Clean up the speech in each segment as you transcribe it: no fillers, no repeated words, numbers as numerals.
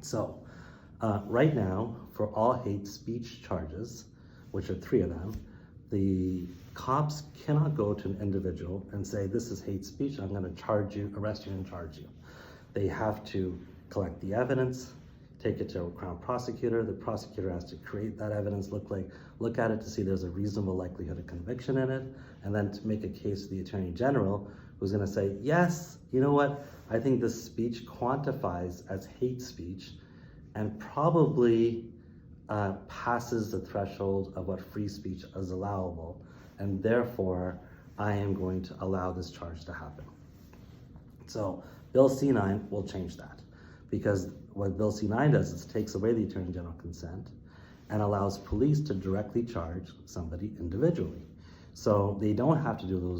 So right now, for all hate speech charges, which are 3 of them, the cops cannot go to an individual and say, this is hate speech, I'm gonna charge you, arrest you and charge you. They have to collect the evidence, take it to a Crown prosecutor. The prosecutor has to create that evidence, look at it to see there's a reasonable likelihood of conviction in it, and then to make a case to the Attorney General, who's gonna say, yes, you know what, I think this speech quantifies as hate speech and probably passes the threshold of what free speech is allowable, and therefore I am going to allow this charge to happen. So Bill C-9 will change that, because what Bill C-9 does is takes away the Attorney General consent and allows police to directly charge somebody individually. So they don't have to do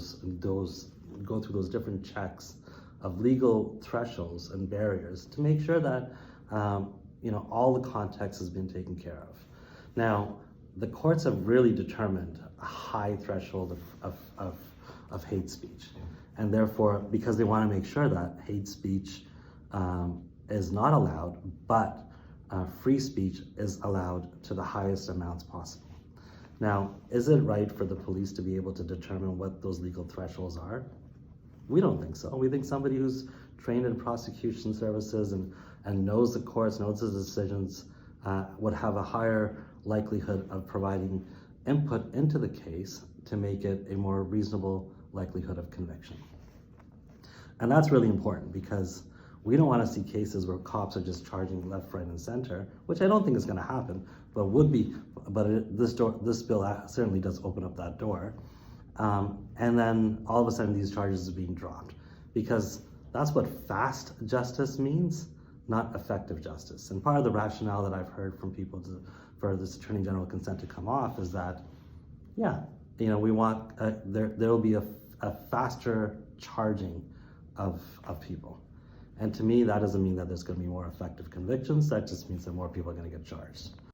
go through those different checks of legal thresholds and barriers to make sure that all the context has been taken care of. Now, the courts have really determined a high threshold of hate speech. And therefore, because they want to make sure that hate speech is not allowed, but free speech is allowed to the highest amounts possible. Now, is it right for the police to be able to determine what those legal thresholds are? We don't think so. We think somebody who's trained in prosecution services and knows the courts, knows the decisions, would have a higher likelihood of providing input into the case to make it a more reasonable likelihood of conviction. And that's really important, because we don't want to see cases where cops are just charging left, right, and center, which I don't think is going to happen, but would be. But this bill certainly does open up that door. And then all of a sudden these charges are being dropped, because that's what fast justice means, not effective justice. And part of the rationale that I've heard from people for this Attorney General consent to come off is that, we want, there will be a faster charging of people. And to me, that doesn't mean that there's going to be more effective convictions. That just means that more people are going to get charged.